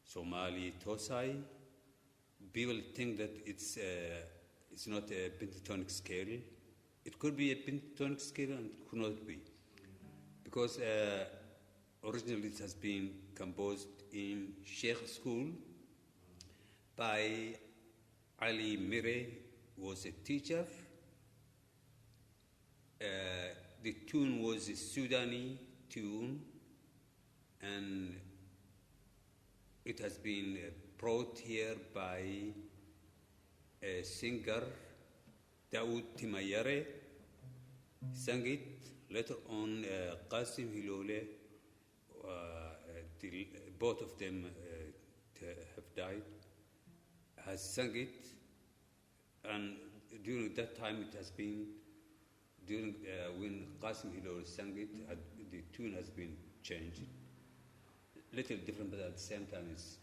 Somali Tosai. People think that it's not a pentatonic scale. It could be a pentatonic scale and it could not be. Because originally it has been composed in Sheikh school by Ali Mire, was a teacher. The tune was a Sudani tune, and it has been brought here by a singer, Daoud Timayare. He sang it. Later on, Qasim Hilole, both of them have died, has sung it. And during that time, it has been, when Qasim Hilole sang it, the tune has been changed. Little different, but at the same time, it's...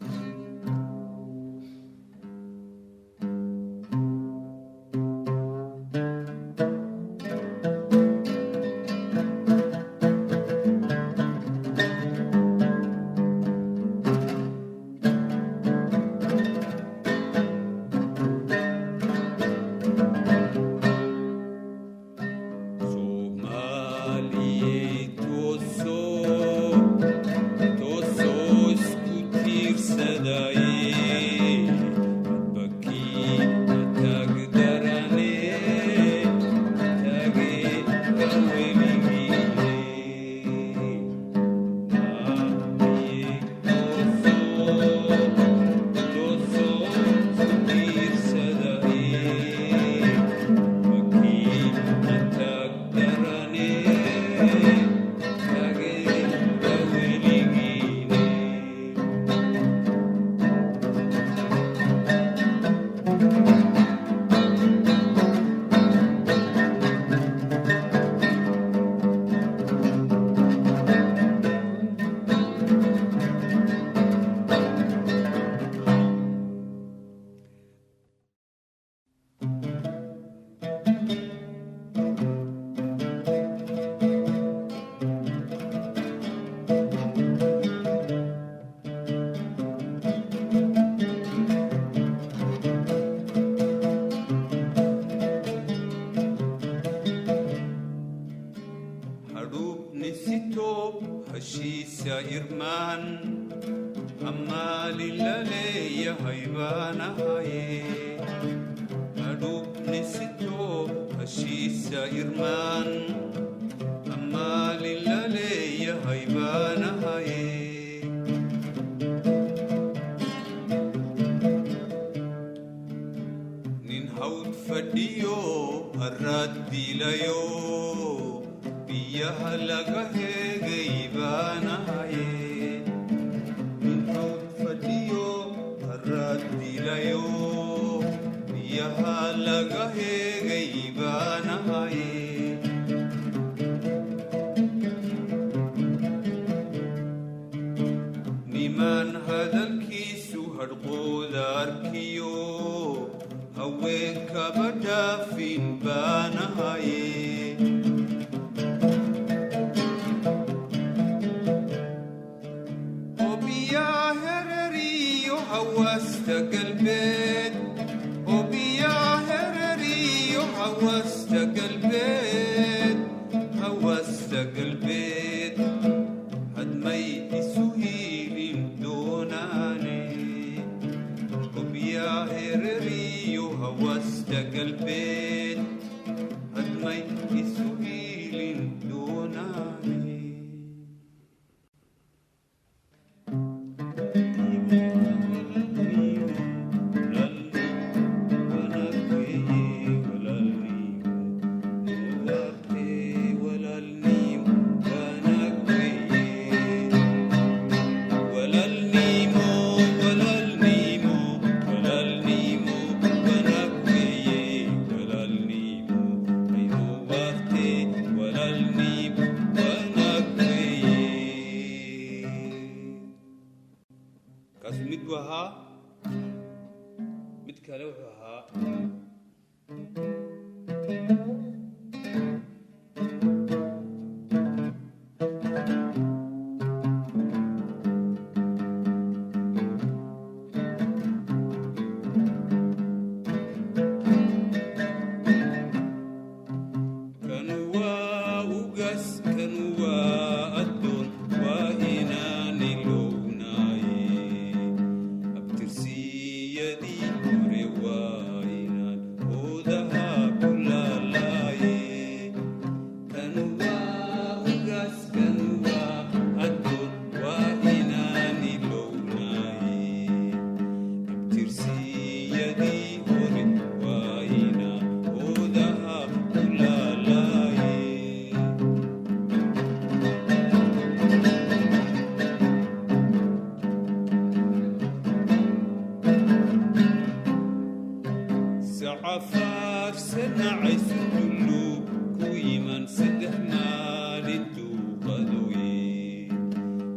سعفار سنعس كله كويمن سده مالنتو قدوي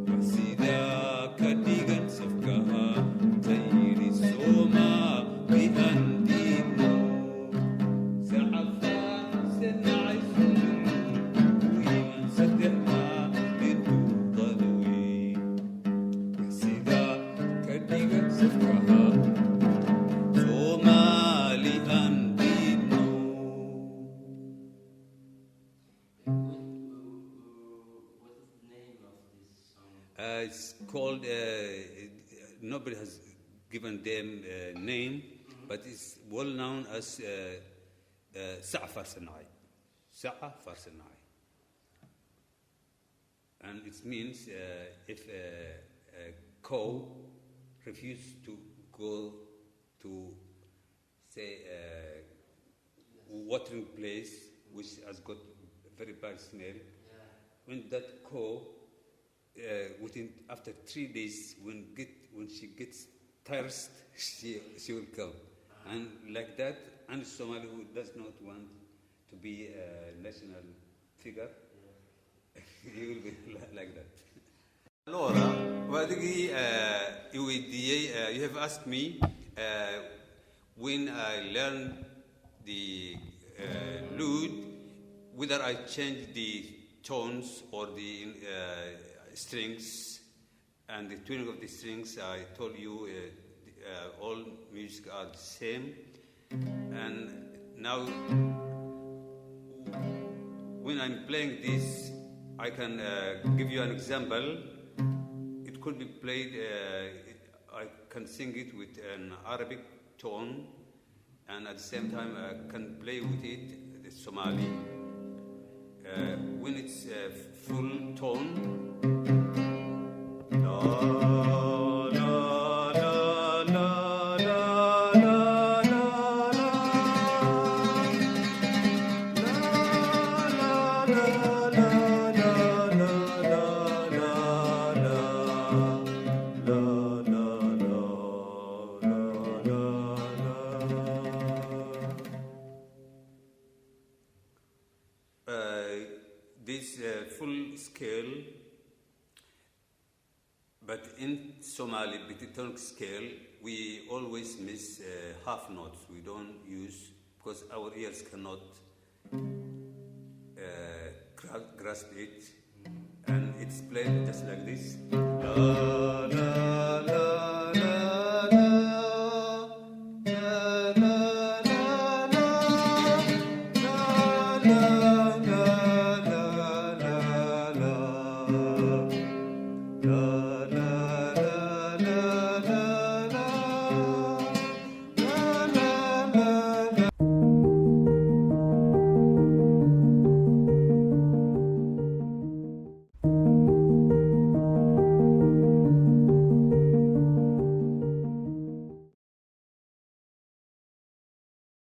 وسيدا كديغن سفكها تيري سوما بأندينو سعفار سنعس كله كويمن سده مالنتو قدوي وسيدا كديغن سفكها it's called, nobody has given them a name, but it's well known as Sa'far Sanai. Sa'far Sanai. And it means if a cow refuses to go to, say, a watering place which has got a very bad smell, when that cow after 3 days, when she gets thirst, she will come, and like that. And Somali who does not want to be a national figure, he will be like that. Allora, you have asked me when I learned the lute, whether I change the tones or the strings and the tuning of the strings. I told you all music are the same, and now when I'm playing this, I can give you an example. It could be played, I can sing it with an Arabic tone, and at the same time I can play with it the Somali. When it's full tone, this full scale, but in Somali pentatonic scale, we always miss half notes. We don't use, because our ears cannot grasp it, and it's played just like this. La, la,